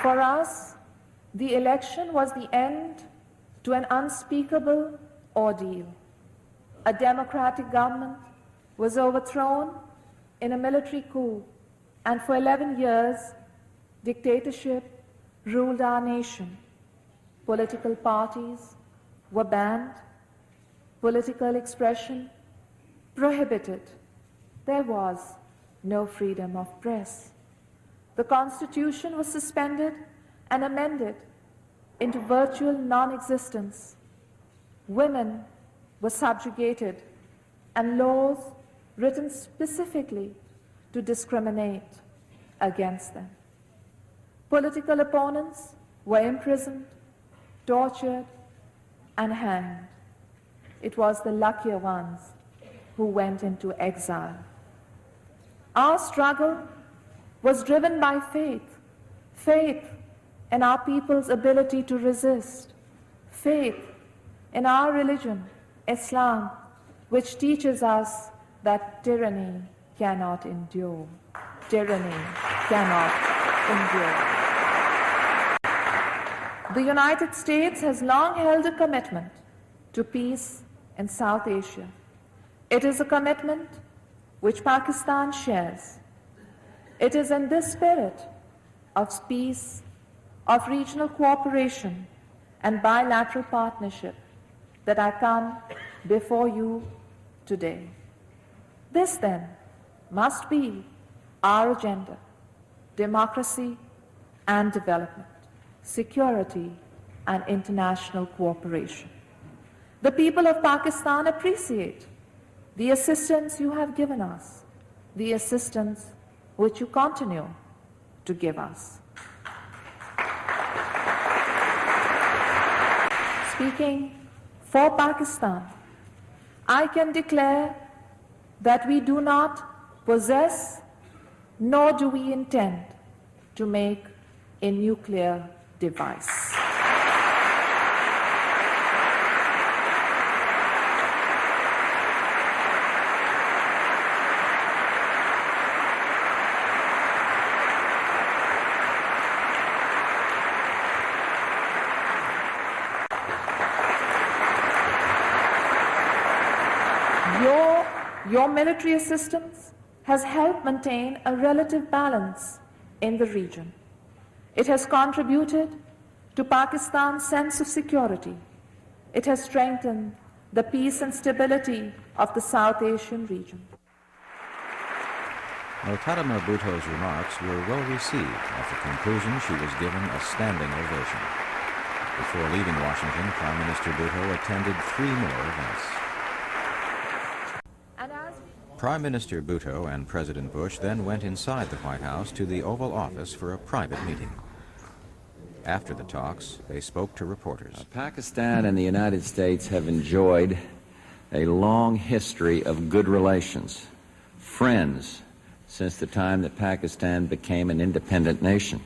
For us, the election was the end to an unspeakable ordeal. A democratic government was overthrown in a military coup, and for 11 years, dictatorship ruled our nation. Political parties were banned, political expression prohibited. There was no freedom of press. The Constitution was suspended and amended into virtual non-existence. Women were subjugated, and laws written specifically to discriminate against them. Political opponents were imprisoned, tortured, and hanged. It was the luckier ones who went into exile. Our struggle was driven by faith, faith in our people's ability to resist, faith in our religion, Islam, which teaches us that tyranny cannot endure. Tyranny cannot endure. The United States has long held a commitment to peace in South Asia. It is a commitment which Pakistan shares. It is in this spirit of peace, of regional cooperation and bilateral partnership that I come before you today. This then must be our agenda: democracy and development, security and international cooperation. The people of Pakistan appreciate the assistance you have given us, the assistance which you continue to give us. Speaking for Pakistan, I can declare that we do not possess, nor do we intend to make a nuclear device. Your military assistance has helped maintain a relative balance in the region. It has contributed to Pakistan's sense of security. It has strengthened the peace and stability of the South Asian region. Mukarrama Bhutto's remarks were well received. At the conclusion, she was given a standing ovation. Before leaving Washington, Prime Minister Bhutto attended 3 more events. Prime Minister Bhutto and President Bush then went inside the White House to the Oval Office for a private meeting. After the talks, they spoke to reporters. Pakistan and the United States have enjoyed a long history of good relations, friends, since the time that Pakistan became an independent nation.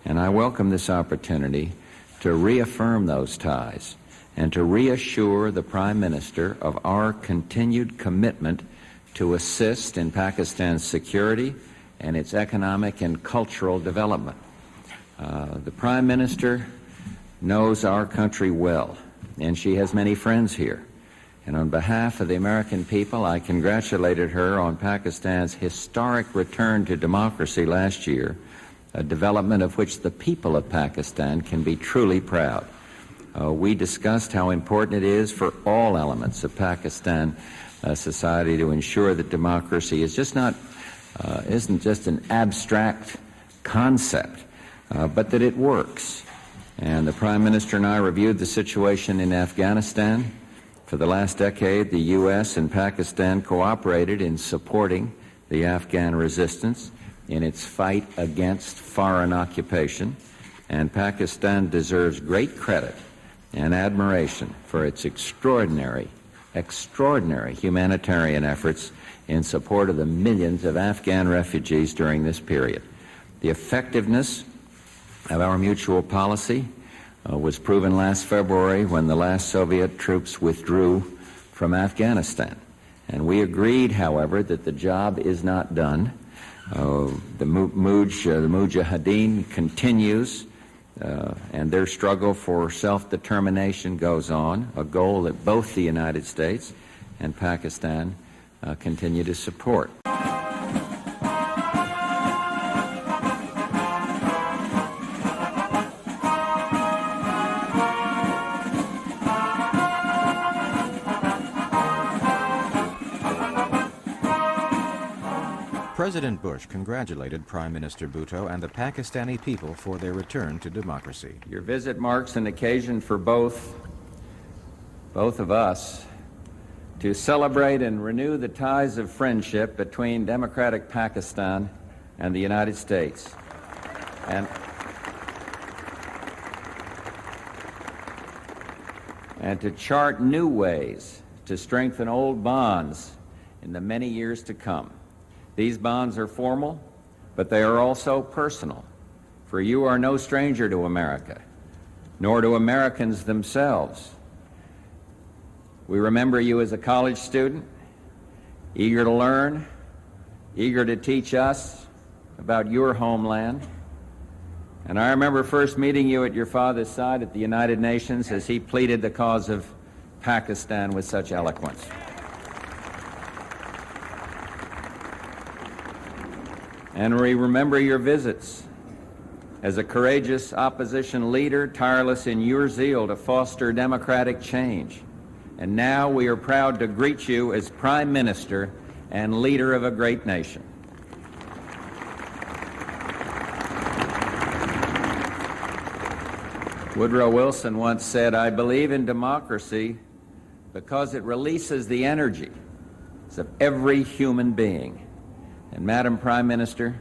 And I welcome this opportunity to reaffirm those ties and to reassure the Prime Minister of our continued commitment to assist in Pakistan's security and its economic and cultural development. The Prime Minister knows our country well, and she has many friends here. And on behalf of the American people, I congratulated her on Pakistan's historic return to democracy last year, a development of which the people of Pakistan can be truly proud. We discussed how important it is for all elements of Pakistan society to ensure that democracy is isn't just an abstract concept, but that it works. And the Prime Minister and I reviewed the situation in Afghanistan. For the last decade, the U.S. and Pakistan cooperated in supporting the Afghan resistance in its fight against foreign occupation, and Pakistan deserves great credit and admiration for its extraordinary humanitarian efforts in support of the millions of Afghan refugees during this period. The effectiveness of our mutual policy was proven last February when the last Soviet troops withdrew from Afghanistan. And we agreed, however, that the job is not done, The Mujahideen continues, and their struggle for self-determination goes on, a goal that both the United States and Pakistan continue to support. President Bush congratulated Prime Minister Bhutto and the Pakistani people for their return to democracy. Your visit marks an occasion for both of us to celebrate and renew the ties of friendship between democratic Pakistan and the United States, and to chart new ways to strengthen old bonds in the many years to come. These bonds are formal, but they are also personal, for you are no stranger to America, nor to Americans themselves. We remember you as a college student, eager to learn, eager to teach us about your homeland. And I remember first meeting you at your father's side at the United Nations as he pleaded the cause of Pakistan with such eloquence. And we remember your visits as a courageous opposition leader, tireless in your zeal to foster democratic change. And now we are proud to greet you as Prime Minister and leader of a great nation. Woodrow Wilson once said, "I believe in democracy because it releases the energies of every human being." And Madam Prime Minister,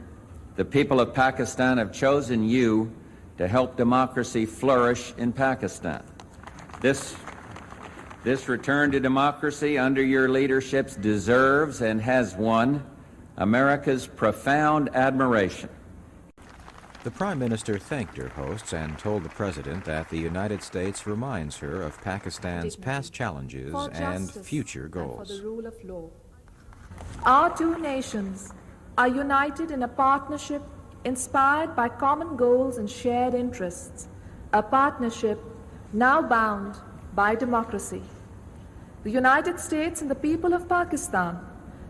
the people of Pakistan have chosen you to help democracy flourish in Pakistan. This return to democracy under your leadership deserves and has won America's profound admiration. The Prime Minister thanked her hosts and told the President that the United States reminds her of Pakistan's past challenges and future goals. For the rule of law. Our two nations are united in a partnership inspired by common goals and shared interests, a partnership now bound by democracy. The United States and the people of Pakistan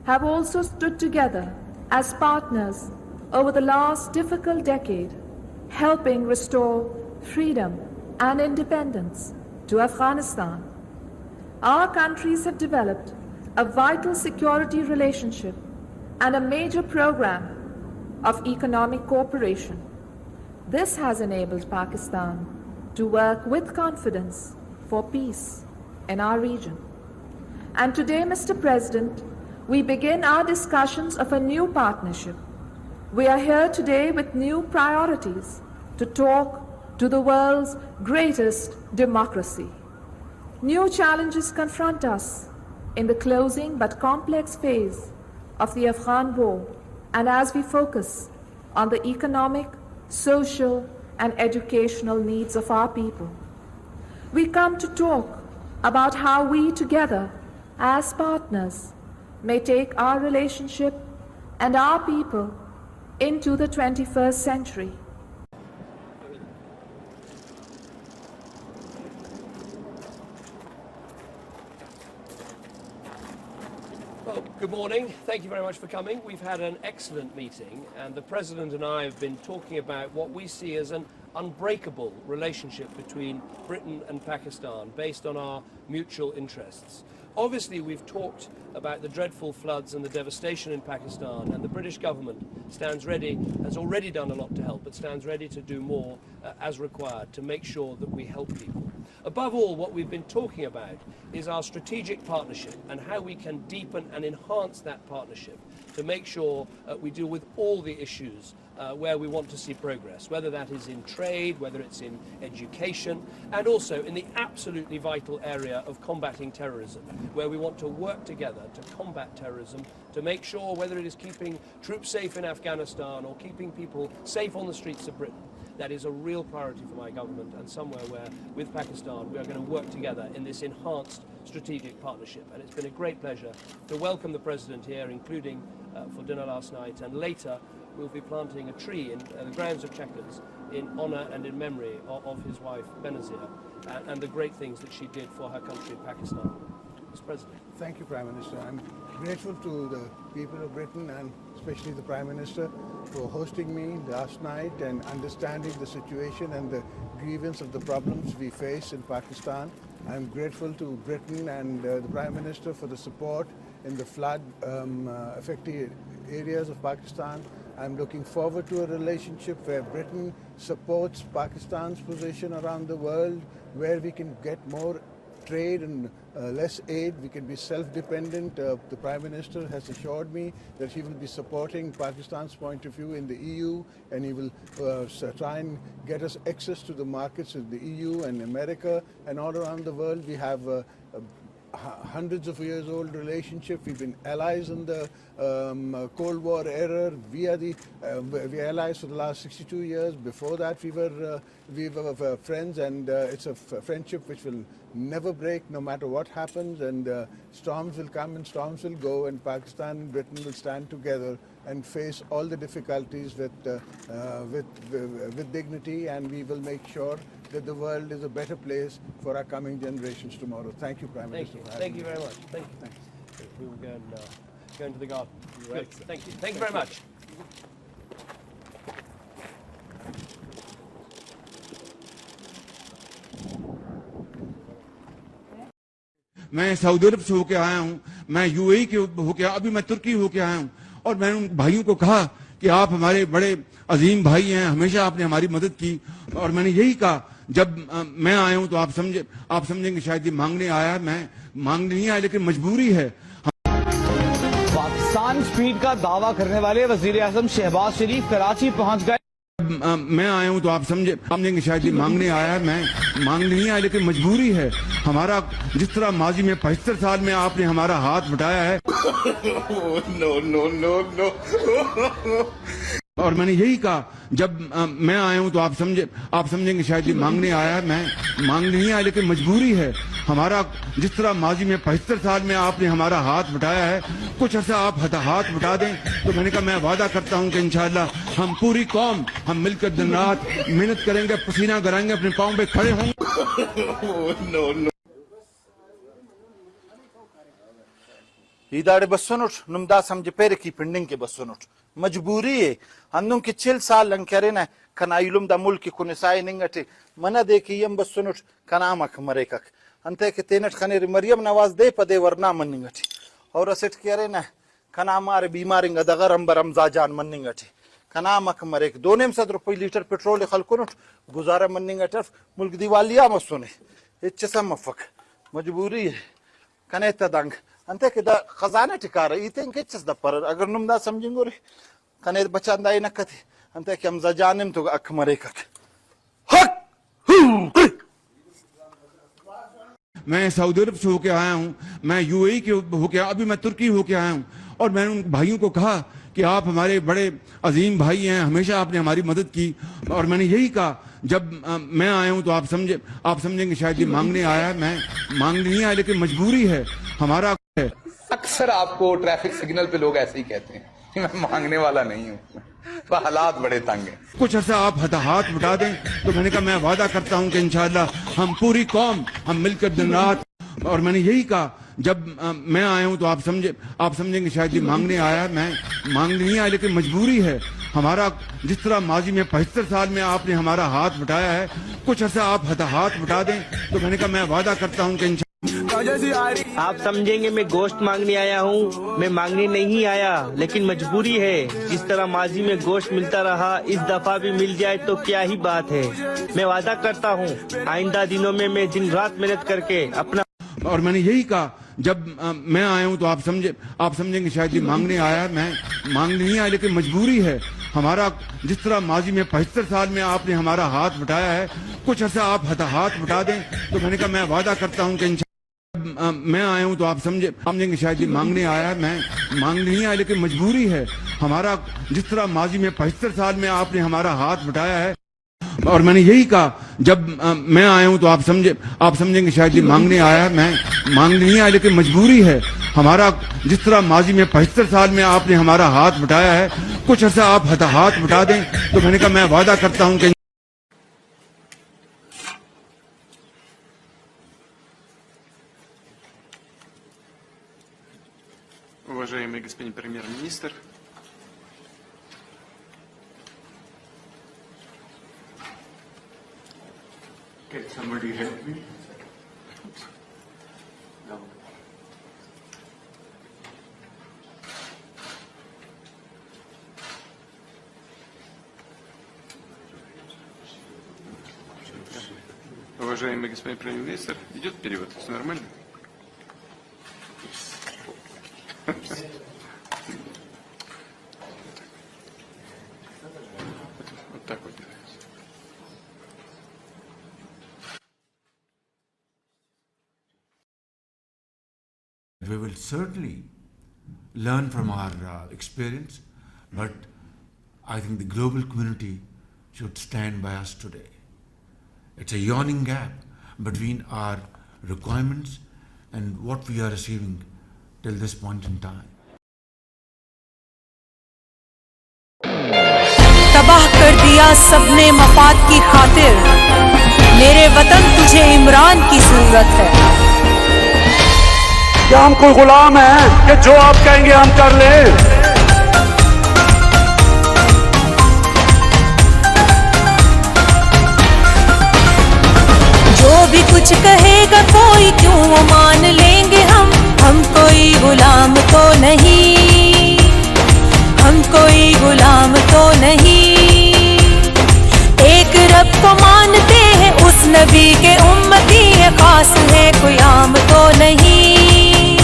have also stood together as partners over the last difficult decade, helping restore freedom and independence to Afghanistan. Our countries have developed a vital security relationship and a major program of economic cooperation. This has enabled Pakistan to work with confidence for peace in our region. And today, Mr. President, we begin our discussions of a new partnership. We are here today with new priorities to talk to the world's greatest democracy. New challenges confront us in the closing but complex phase of the Afghan war, and as we focus on the economic, social, and educational needs of our people. We come to talk about how we together, as partners, may take our relationship and our people into the 21st century. Well, good morning. Thank you very much for coming. We've had an excellent meeting, and the President and I have been talking about what we see as an unbreakable relationship between Britain and Pakistan based on our mutual interests. Obviously, we've talked about the dreadful floods and the devastation in Pakistan, and the British government stands ready, has already done a lot to help, but stands ready to do more as required to make sure that we help people. Above all, what we've been talking about is our strategic partnership and how we can deepen and enhance that partnership to make sure we deal with all the issues where we want to see progress, whether that is in trade, whether it's in education, and also in the absolutely vital area of combating terrorism, where we want to work together to combat terrorism, to make sure whether it is keeping troops safe in Afghanistan or keeping people safe on the streets of Britain. That is a real priority for my government, and somewhere where, with Pakistan, we are going to work together in this enhanced strategic partnership. And it's been a great pleasure to welcome the President here, including for dinner last night, and later we'll be planting a tree in the grounds of Chequers in honour and in memory of his wife Benazir and the great things that she did for her country, Pakistan. Mr. President. Thank you, Prime Minister. I'm grateful to the people of Britain and especially the Prime Minister for hosting me last night and understanding the situation and the grievance of the problems we face in Pakistan. I'm grateful to Britain and the Prime Minister for the support in the flood affected areas of Pakistan. I'm looking forward to a relationship where Britain supports Pakistan's position around the world, where we can get more trade and less aid. We can be self-dependent. The Prime Minister has assured me that he will be supporting Pakistan's point of view in the EU, and he will try and get us access to the markets of the EU and America and all around the world. We have hundreds of years old relationship. We've been allies in the Cold War era. We are allies for the last 62 years. Before that we were friends, and it's a friendship which will never break no matter what happens, and storms will come and storms will go, and Pakistan and Britain will stand together and face all the difficulties with dignity, and we will make sure that the world is a better place for our coming generations tomorrow. Thank you, Prime Minister. Thank you very much. Thank you. Thanks. We will go into the garden. Right. Thank you. Thank you very much. मैं Saudi अरब से होके आया हूँ, मैं UAE के होके, अभी मैं तुर्की होके आया हूँ, और मैंने उन भाइयों को कहा कि आप हमारे बड़े अजीम भाई हैं, हमेशा आपने हमारी मदद की, और मैंने यही कहा जब मैं आया हूँ तो आप समझेंगे शायद ये मांगने आया, मैं मांगने नहीं आया लेकिन मजबूरी है। पाकिस्तान स्पीड का दावा करने वाले वजीर आजम शहबाज शरीफ कराची पहुंच गए। मैं आया हूँ तो आप समझेंगे शायद ये मांगने आया, मैं मांगने नहीं आया लेकिन मजबूरी है। हमारा जिस तरह माजी में 75 साल में आपने हमारा हाथ बटाया है नो और मैंने यही कहा जब मैं आया हूँ तो आप समझेंगे शायद ये मांगने आया, मैं मांगने नहीं आया लेकिन मजबूरी है। हमारा जिस तरह माजी में 75 साल में आपने हमारा हाथ बटाया है, कुछ अर्सा आप हाथ बटा दें, तो मैंने कहा मैं वादा करता हूँ कि इंशाअल्लाह हम पूरी कौम हम मिलकर दिन रात मेहनत करेंगे, पसीना गराएंगे, अपने पाँव पे खड़े होंगे। इदारे बसोनुट नुमदा समझ पेरे की पिंडिंग के बसोनुट मजबूरी है अंदुम की 6 साल लंकरे ना कनाइलुम दा मुल्क को निसाई निंगटे मना देखी यम बसोनुट कनामक मरेकक अंते के तेनट खने मरियम नवाज दे पदे वरना मनिंगटे और असेट करे ना कना मारे बीमारिंग दगरम बरम जाजान मनिंगटे कनामक मरेक 2.5 रुपये लीटर पेट्रोल खलकुनुट गुजारा मनिंगटे मुल्क दिवालिया मसुने इच्छा मफक मजबूरी है कने तदंग अंते के दा खजाना टिकार इतें के चस दा पर अगर नुम दा समझेंगो रे कने बचा दाई न कथे अंते के हम जानिम तो अख मरे कक हक मैं सऊदी अरब से होके आया हूँ, मैं यूएई के होके, अभी मैं तुर्की होके आया हूँ, और मैंने उन भाइयों को कहा कि आप हमारे बड़े अजीम भाई हैं, हमेशा आपने हमारी मदद की, और मैंने यही कहा जब मैं आया हूँ तो आप समझेंगे शायद ये मांगने आया, मैं मांगने नहीं आया लेकिन मजबूरी है। हमारा अक्सर आपको ट्रैफिक सिग्नल पे लोग ऐसे ही कहते हैं कि मैं मांगने वाला नहीं हूँ, तो हालात बड़े तंग हैं। कुछ अर्सा आप हाथ बटा दें, तो मैंने कहा मैं वादा करता हूँ कि इंशाअल्लाह हम पूरी कौम हम मिलकर दिन रात, और मैंने यही कहा जब मैं आया हूँ तो आप समझेंगे शायद ये मांगने आया, मैं मांगने नहीं आया लेकिन मजबूरी है। हमारा जिस तरह माजी में 75 साल में आपने हमारा हाथ बटाया है, कुछ अर्सा आप हाथ बटा दें, तो मैंने कहा मैं वादा करता हूँ कि आप समझेंगे मैं गोश्त मांगने आया हूँ, मैं मांगने नहीं आया लेकिन मजबूरी है। जिस तरह माजी में गोश्त मिलता रहा, इस दफा भी मिल जाए तो क्या ही बात है। मैं वादा करता हूँ आइंदा दिनों में मैं दिन रात मेहनत करके अपना, और मैंने यही कहा जब मैं आया हूँ तो आप समझेंगे शायद ये मांगने आया, मैं मांगने नहीं आया लेकिन मजबूरी है। हमारा जिस तरह माजी में 75 साल में आपने हमारा हाथ बटाया है, कुछ अर्सा आप हाथ बटा दें, तो मैंने कहा मैं वादा करता हूँ कि मैं आया हूँ तो आप समझेंगे शायद ये मांगने आया, मैं मांगने नहीं आया लेकिन मजबूरी है। हमारा जिस तरह माजी में 75 साल में आपने हमारा हाथ बटाया है, और मैंने यही कहा जब मैं आया हूँ तो आप समझेंगे शायद ये मांगने आया, मैं मांगने नहीं आया लेकिन मजबूरी है। हमारा जिस तरह माजी में 75 साल में आपने हमारा हाथ बटाया है, कुछ अर्सा आप हाथ बटा दें तो मैंने कहा मैं वादा करता हूं कि Уважаемый господин премьер-министр, can somebody help me? No. Уважаемый господин премьер-министр, идет перевод? Все нормально? Вот так вот делается. We will certainly learn from our experience, but I think the global community should stand by us today. It's a yawning gap between our requirements and what we are receiving till this point in time. तबाह कर दिया सबने मफाद की खातिर, मेरे वतन तुझे इमरान की जरूरत है। क्या हम कोई गुलाम हैं कि जो आप कहेंगे हम कर ले? जो भी कुछ कहेगा कोई क्यों मान लेंगे हम कोई गुलाम तो नहीं, हम कोई गुलाम तो नहीं। एक रब को मानते हैं, उस नबी के उम्मती है, खास है कोई आम तो नहीं,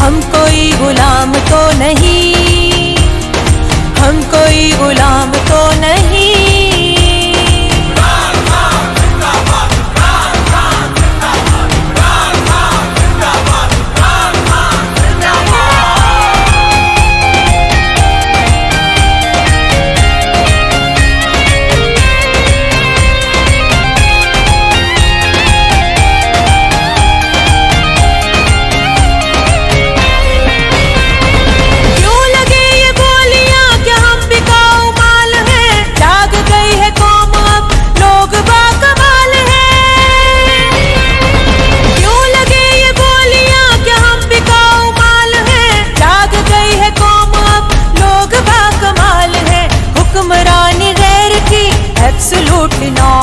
हम कोई गुलाम तो नहीं, हम कोई गुलाम तो नहीं। Absolutely not.